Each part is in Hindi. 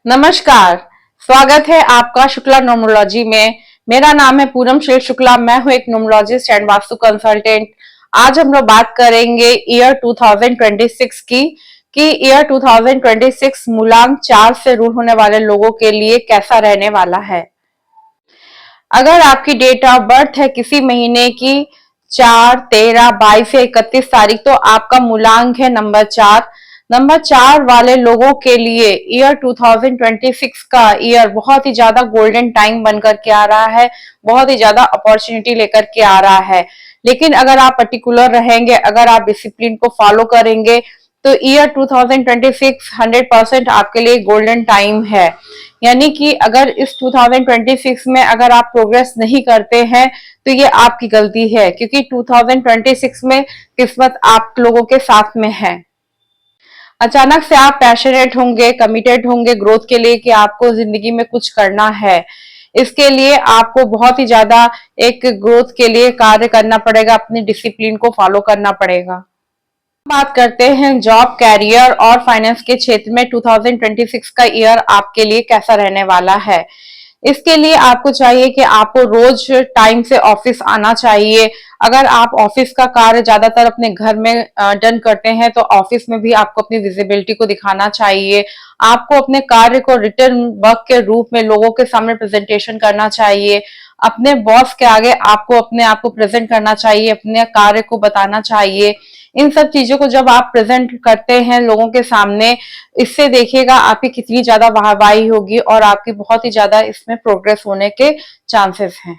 नमस्कार। स्वागत है आपका शुक्ला न्यूमरोलॉजी में। मेरा नाम है पूनम श्री शुक्ला। मैं हूं एक न्यूमरोलॉजिस्ट एंड वास्तु कंसल्टेंट। आज हम लोग बात करेंगे ईयर 2026 की कि ईयर 2026 मूलांक 4 से रूल होने वाले लोगों के लिए कैसा रहने वाला है। अगर आपकी डेट ऑफ बर्थ है किसी महीने की 4, 13, 22 या 31 तारीख, तो आपका मूलांक है नंबर 4। नंबर 4 वाले लोगों के लिए ईयर 2026 का ईयर बहुत ही ज्यादा गोल्डन टाइम बनकर के आ रहा है, बहुत ही ज्यादा अपॉर्चुनिटी लेकर के आ रहा है। लेकिन अगर आप पर्टिकुलर रहेंगे, अगर आप डिसिप्लिन को फॉलो करेंगे, तो ईयर 2026 100% आपके लिए गोल्डन टाइम है। यानी कि अगर इस 2026 में अगर आप प्रोग्रेस नहीं करते हैं तो ये आपकी गलती है, क्योंकि 2026 में किस्मत आप लोगों के साथ में है। अचानक से आप पैशनेट होंगे, कमिटेड होंगे ग्रोथ के लिए कि आपको जिंदगी में कुछ करना है। इसके लिए आपको बहुत ही ज्यादा एक ग्रोथ के लिए कार्य करना पड़ेगा, अपनी डिसिप्लिन को फॉलो करना पड़ेगा। बात करते हैं जॉब, कैरियर और फाइनेंस के क्षेत्र में 2026 का ईयर आपके लिए कैसा रहने वाला है। इसके लिए आपको चाहिए कि आपको रोज टाइम से ऑफिस आना चाहिए। अगर आप ऑफिस का कार्य ज्यादातर अपने घर में डन करते हैं तो ऑफिस में भी आपको अपनी विजिबिलिटी को दिखाना चाहिए। आपको अपने कार्य को रिटर्न वर्क के रूप में लोगों के सामने प्रेजेंटेशन करना चाहिए। अपने बॉस के आगे आपको अपने आप को प्रेजेंट करना चाहिए, अपने कार्य को बताना चाहिए। इन सब चीजों को जब आप प्रेजेंट करते हैं लोगों के सामने, इससे देखिएगा आपकी कितनी ज्यादा वाहवाही होगी और आपकी बहुत ही ज्यादा इसमें प्रोग्रेस होने के चांसेस हैं।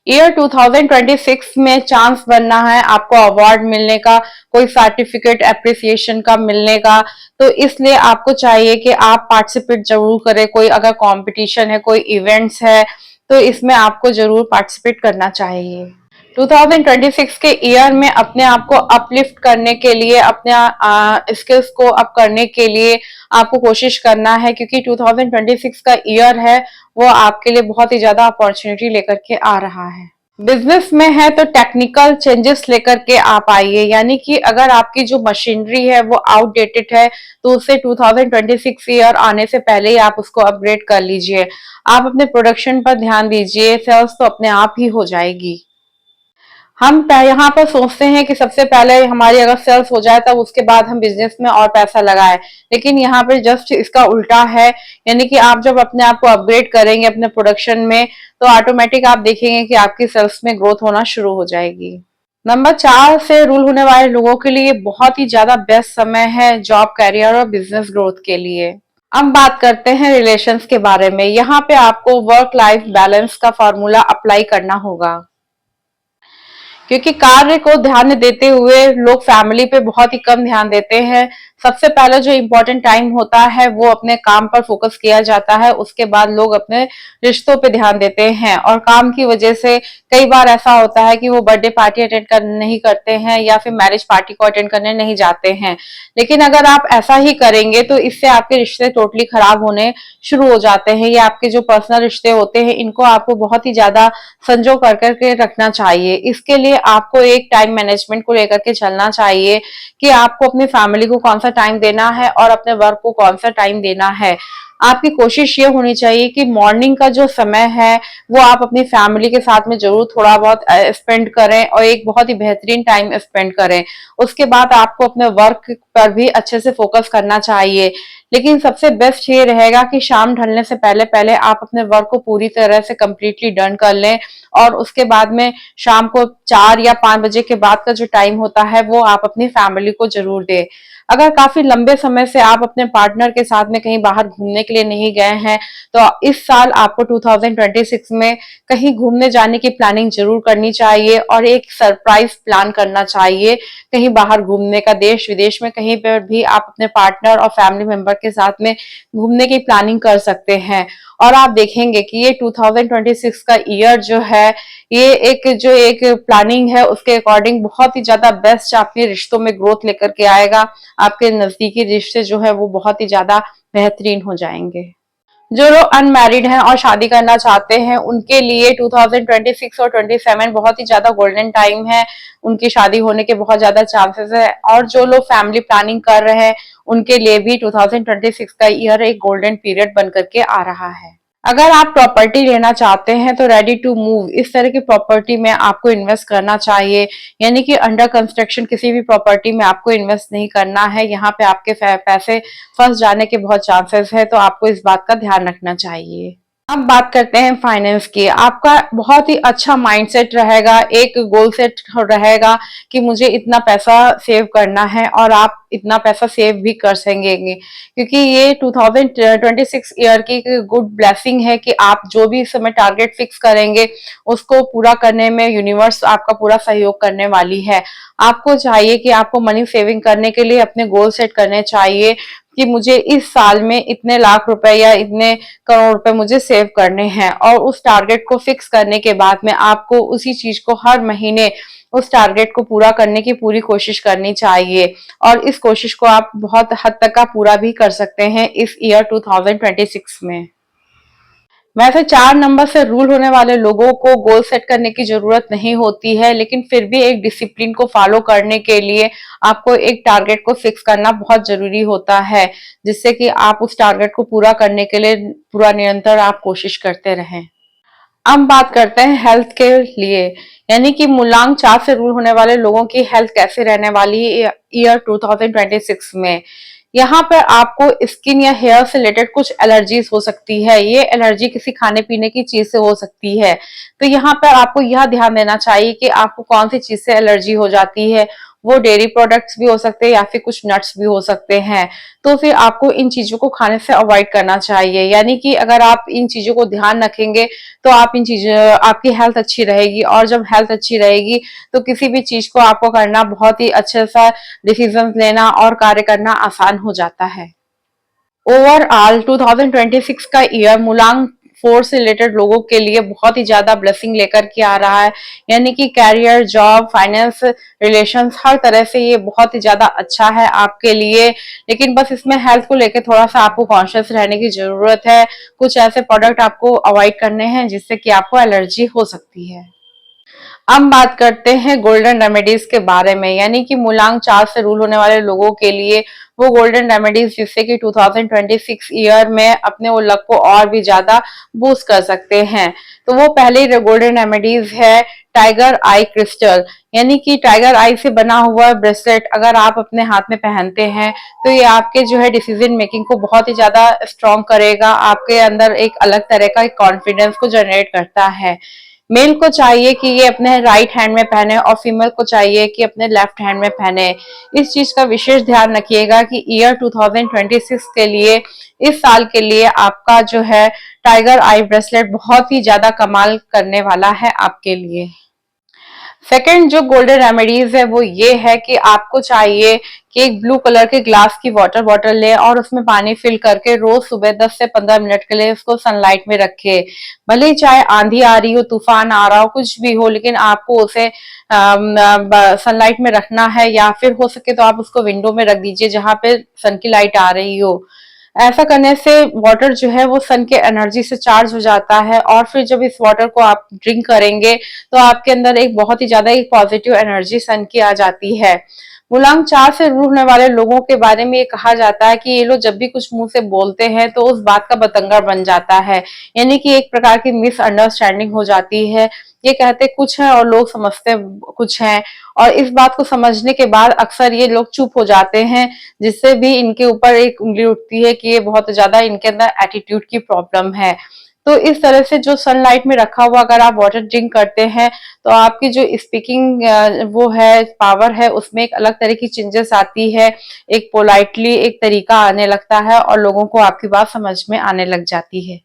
ईयर 2026 में चांस बनना है आपको अवार्ड मिलने का, कोई सर्टिफिकेट अप्रिसिएशन का मिलने का। तो इसलिए आपको चाहिए कि आप पार्टिसिपेट जरूर करें। कोई अगर कंपटीशन है, कोई इवेंट्स है, तो इसमें आपको जरूर पार्टिसिपेट करना चाहिए। 2026 के ईयर में अपने आप को अपलिफ्ट करने के लिए, अपने स्किल्स को अप करने के लिए आपको कोशिश करना है, क्योंकि 2026 का ईयर है वो आपके लिए बहुत ही ज्यादा अपॉर्चुनिटी लेकर के आ रहा है। बिजनेस में है तो टेक्निकल चेंजेस लेकर के आप आइए। यानी कि अगर आपकी जो मशीनरी है वो आउटडेटेड है तो उसे 2026 ईयर आने से पहले ही आप उसको अपग्रेड कर लीजिए। आप अपने प्रोडक्शन पर ध्यान दीजिए, सेल्स तो अपने आप ही हो जाएगी। हम यहाँ पर सोचते हैं कि सबसे पहले हमारी अगर सेल्स हो जाए तब उसके बाद हम बिजनेस में और पैसा लगाएं, लेकिन यहाँ पर जस्ट इसका उल्टा है। यानी कि आप जब अपने आप को अपग्रेड करेंगे अपने प्रोडक्शन में, तो ऑटोमेटिक आप देखेंगे कि आपकी सेल्स में ग्रोथ होना शुरू हो जाएगी। नंबर 4 से रूल होने वाले लोगों के लिए बहुत ही ज्यादा बेस्ट समय है जॉब, कैरियर और बिजनेस ग्रोथ के लिए। अब बात करते हैं रिलेशंस के बारे में। यहाँ पे आपको वर्क लाइफ बैलेंस का फॉर्मूला अप्लाई करना होगा, क्योंकि कार्य को ध्यान देते हुए लोग फैमिली पे बहुत ही कम ध्यान देते हैं। सबसे पहले जो इम्पोर्टेंट टाइम होता है वो अपने काम पर फोकस किया जाता है, उसके बाद लोग अपने रिश्तों पे ध्यान देते हैं। और काम की वजह से कई बार ऐसा होता है कि वो बर्थडे पार्टी अटेंड कर नहीं करते हैं या फिर मैरिज पार्टी को अटेंड करने नहीं जाते हैं। लेकिन अगर आप ऐसा ही करेंगे तो इससे आपके रिश्ते टोटली खराब होने शुरू हो जाते हैं। ये आपके जो पर्सनल रिश्ते होते हैं इनको आपको बहुत ही ज्यादा संजो कर करके रखना चाहिए। इसके लिए आपको एक टाइम मैनेजमेंट को लेकर के चलना चाहिए कि आपको अपनी फैमिली को कौन सा टाइम देना है और अपने वर्क को कौन सा टाइम देना है। आपकी कोशिश ये होनी चाहिए कि मॉर्निंग का जो समय है वो आप अपनी फैमिली के साथ में जरूर थोड़ा बहुत स्पेंड करें और एक बहुत ही बेहतरीन टाइम स्पेंड करें। उसके बाद आपको अपने वर्क पर भी अच्छे से फोकस करना चाहिए। लेकिन सबसे बेस्ट ये रहेगा कि शाम ढलने से पहले पहले आप अपने वर्क को पूरी तरह से कंप्लीटली डन कर लें, और उसके बाद में शाम को 4 या 5 बजे के बाद का जो टाइम होता है वो आप अपनी फैमिली को जरूर दें। अगर काफी लंबे समय से आप अपने पार्टनर के साथ में कहीं बाहर घूमने के लिए नहीं गए हैं, तो इस साल आपको 2026 में कहीं घूमने जाने की प्लानिंग जरूर करनी चाहिए और एक सरप्राइज प्लान करना चाहिए कहीं बाहर घूमने का। देश विदेश में कहीं पर भी आप अपने पार्टनर और फैमिली मेंबर के साथ में घूमने की प्लानिंग कर सकते हैं। और आप देखेंगे कि ये 2026 का ईयर जो है, ये एक प्लानिंग है उसके अकॉर्डिंग बहुत ही ज्यादा बेस्ट आपके रिश्तों में ग्रोथ लेकर के आएगा। आपके नजदीकी रिश्ते जो है वो बहुत ही ज्यादा बेहतरीन हो जाएंगे। जो लोग अनमैरिड हैं और शादी करना चाहते हैं उनके लिए 2026 और 27 बहुत ही ज्यादा गोल्डन टाइम है। उनकी शादी होने के बहुत ज्यादा चांसेस है। और जो लोग फैमिली प्लानिंग कर रहे हैं उनके लिए भी 2026 का ईयर एक गोल्डन पीरियड बन करके आ रहा है। अगर आप प्रॉपर्टी लेना चाहते हैं तो रेडी टू मूव इस तरह की प्रॉपर्टी में आपको इन्वेस्ट करना चाहिए। यानी कि अंडर कंस्ट्रक्शन किसी भी प्रॉपर्टी में आपको इन्वेस्ट नहीं करना है। यहाँ पे आपके पैसे फंस जाने के बहुत चांसेस है, तो आपको इस बात का ध्यान रखना चाहिए। अब बात करते हैं फाइनेंस की। आपका बहुत ही अच्छा माइंडसेट रहेगा, एक गोल सेट रहेगा कि मुझे इतना पैसा सेव करना है और आप इतना पैसा सेव भी कर सकेंगे, क्योंकि ये 2026 ईयर की गुड ब्लेसिंग है कि आप जो भी इस समय टारगेट फिक्स करेंगे उसको पूरा करने में यूनिवर्स आपका पूरा सहयोग करने वाली है। आपको चाहिए कि आपको मनी सेविंग करने के लिए अपने गोल सेट करने चाहिए कि मुझे इस साल में इतने लाख रुपए या इतने करोड़ रुपए मुझे सेव करने हैं, और उस टारगेट को फिक्स करने के बाद में आपको उसी चीज को हर महीने उस टारगेट को पूरा करने की पूरी कोशिश करनी चाहिए। और इस कोशिश को आप बहुत हद तक का पूरा भी कर सकते हैं इस ईयर 2026 में। वैसे 4 नंबर से रूल होने वाले लोगों को गोल सेट करने की जरूरत नहीं होती है, लेकिन फिर भी एक डिसिप्लिन को फॉलो करने के लिए आपको एक टारगेट को फिक्स करना बहुत जरूरी होता है, जिससे कि आप उस टारगेट को पूरा करने के लिए पूरा निरंतर आप कोशिश करते रहें। अब बात करते हैं हेल्थ के लिए, यानी कि मूलांक 4 से रूल होने वाले लोगों की हेल्थ कैसे रहने वाली है ईयर 2026 में। यहाँ पर आपको स्किन या हेयर से रिलेटेड कुछ एलर्जीज हो सकती है। ये एलर्जी किसी खाने पीने की चीज से हो सकती है, तो यहाँ पर आपको यह ध्यान देना चाहिए कि आपको कौन सी चीज से एलर्जी हो जाती है। वो डेयरी प्रोडक्ट्स भी हो सकते हैं या फिर कुछ नट्स भी हो सकते हैं। तो फिर आपको इन चीजों को खाने से अवॉइड करना चाहिए। यानी कि अगर आप इन चीजों को ध्यान रखेंगे तो आप इन चीजों आपकी हेल्थ अच्छी रहेगी, और जब हेल्थ अच्छी रहेगी तो किसी भी चीज को आपको करना बहुत ही अच्छे सा डिसीजन लेना और कार्य करना आसान हो जाता है। ओवरऑल 2026 का ईयर मूलांक 4 से रिलेटेड लोगों के लिए बहुत ही ज्यादा ब्लेसिंग लेकर के आ रहा है। यानी कि कैरियर, जॉब, फाइनेंस, रिलेशंस, हर तरह से ये बहुत ही ज्यादा अच्छा है आपके लिए। लेकिन बस इसमें हेल्थ को लेकर थोड़ा सा आपको कॉन्शियस रहने की जरूरत है। कुछ ऐसे प्रोडक्ट आपको अवॉइड करने हैं जिससे कि आपको एलर्जी हो सकती है। अब बात करते हैं गोल्डन रेमेडीज के बारे में, यानी कि मूलांक 4 से रूल होने वाले लोगों के लिए वो गोल्डन रेमेडीज जिससे कि 2026 ईयर में अपने वो लक को और भी ज्यादा बूस्ट कर सकते हैं। तो वो पहली गोल्डन रेमेडीज है टाइगर आई क्रिस्टल। यानी कि टाइगर आई से बना हुआ ब्रेसलेट अगर आप अपने हाथ में पहनते हैं तो ये आपके जो है डिसीजन मेकिंग को बहुत ही ज्यादा स्ट्रॉन्ग करेगा। आपके अंदर एक अलग तरह का कॉन्फिडेंस को जनरेट करता है। मेल को चाहिए कि ये अपने राइट हैंड में पहने और फीमेल को चाहिए कि अपने लेफ्ट हैंड में पहने। इस चीज का विशेष ध्यान रखिएगा कि ईयर 2026 के लिए, इस साल के लिए आपका जो है टाइगर आई ब्रेसलेट बहुत ही ज्यादा कमाल करने वाला है आपके लिए। सेकंड जो गोल्डन रेमेडीज है वो ये है कि आपको चाहिए कि एक ब्लू कलर के ग्लास की वाटर बॉटल ले और उसमें पानी फिल करके रोज सुबह 10 से 15 मिनट के लिए उसको सनलाइट में रखे। भले ही चाहे आंधी आ रही हो, तूफान आ रहा हो, कुछ भी हो, लेकिन आपको उसे सनलाइट में रखना है, या फिर हो सके तो आप उसको विंडो में रख दीजिए जहां पे सन की लाइट आ रही हो। ऐसा करने से वाटर जो है वो सन के एनर्जी से चार्ज हो जाता है, और फिर जब इस वाटर को आप ड्रिंक करेंगे तो आपके अंदर एक बहुत ही ज्यादा एक पॉजिटिव एनर्जी सन की आ जाती है। मूलांक 4 से रूल होने वाले लोगों के बारे में ये कहा जाता है कि ये लोग जब भी कुछ मुंह से बोलते हैं तो उस बात का बतंगड़ बन जाता है। यानी कि एक प्रकार की मिसअंडरस्टैंडिंग हो जाती है। ये कहते कुछ है और लोग समझते कुछ है, और इस बात को समझने के बाद अक्सर ये लोग चुप हो जाते हैं, जिससे भी इनके ऊपर एक उंगली उठती है कि ये बहुत ज्यादा इनके अंदर एटीट्यूड की प्रॉब्लम है। तो इस तरह से जो सनलाइट में रखा हुआ अगर आप वाटर ड्रिंक करते हैं तो आपकी जो स्पीकिंग वो है पावर है उसमें एक अलग तरह की चेंजेस आती है। एक पोलाइटली एक तरीका आने लगता है और लोगों को आपकी बात समझ में आने लग जाती है।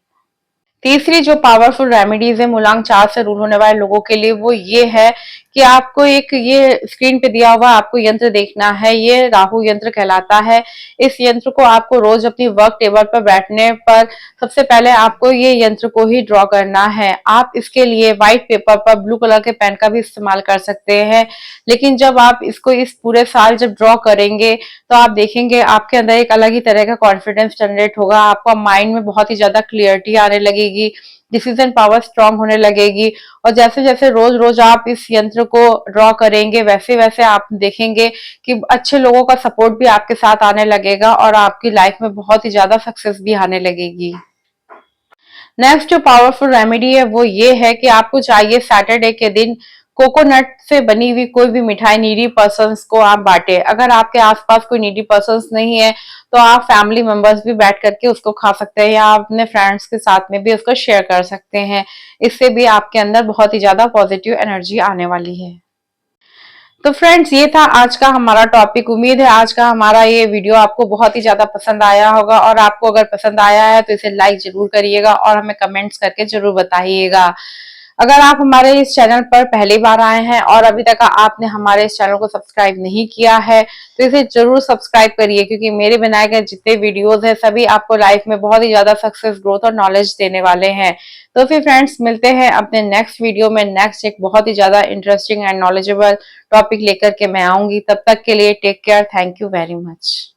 तीसरी जो पावरफुल रेमेडीज है मूलांक 4 से रूल होने वाले लोगों के लिए वो ये है कि आपको एक ये स्क्रीन पे दिया हुआ आपको यंत्र देखना है, ये राहु यंत्र कहलाता है। इस यंत्र को आपको रोज अपनी वर्क टेबल पर बैठने पर सबसे पहले आपको ये यंत्र को ही ड्रॉ करना है। आप इसके लिए व्हाइट पेपर पर ब्लू कलर के पेन का भी इस्तेमाल कर सकते हैं, लेकिन जब आप इसको इस पूरे साल जब ड्रॉ करेंगे तो आप देखेंगे आपके अंदर एक अलग ही तरह का कॉन्फिडेंस जनरेट होगा, आपका माइंड में बहुत ही ज्यादा क्लियरिटी आने लगेगी, डिसीजन पावर स्ट्रांग होने लगेगी। और जैसे जैसे रोज रोज आप इस यंत्र को ड्रॉ करेंगे वैसे वैसे आप देखेंगे कि अच्छे लोगों का सपोर्ट भी आपके साथ आने लगेगा और आपकी लाइफ में बहुत ही ज्यादा सक्सेस भी आने लगेगी। नेक्स्ट जो पावरफुल रेमेडी है वो ये है कि आपको चाहिए सैटरडे के दिन कोकोनट से बनी हुई कोई भी मिठाई नीडी पर्सन्स को आप बांटे। अगर आपके आसपास कोई नीडी पर्सन्स नहीं है तो आप फैमिली मेंबर्स भी बैठ करके उसको खा सकते हैं, या आप अपने फ्रेंड्स के साथ में भी उसको शेयर कर सकते हैं। इससे भी आपके अंदर बहुत ही ज्यादा पॉजिटिव एनर्जी आने वाली है। तो फ्रेंड्स, ये था आज का हमारा टॉपिक। उम्मीद है आज का हमारा ये वीडियो आपको बहुत ही ज्यादा पसंद आया होगा, और आपको अगर पसंद आया है तो इसे लाइक जरूर करिएगा और हमें कमेंट्स करके जरूर बताइएगा। अगर आप हमारे इस चैनल पर पहली बार आए हैं और अभी तक आपने हमारे इस चैनल को सब्सक्राइब नहीं किया है तो इसे जरूर सब्सक्राइब करिए, क्योंकि मेरे बनाए गए जितने वीडियोस हैं सभी आपको लाइफ में बहुत ही ज्यादा सक्सेस, ग्रोथ और नॉलेज देने वाले हैं। तो फिर फ्रेंड्स, मिलते हैं अपने नेक्स्ट वीडियो में। नेक्स्ट एक बहुत ही ज्यादा इंटरेस्टिंग एंड नॉलेजेबल टॉपिक लेकर के मैं आऊंगी। तब तक के लिए take care. Thank you very much.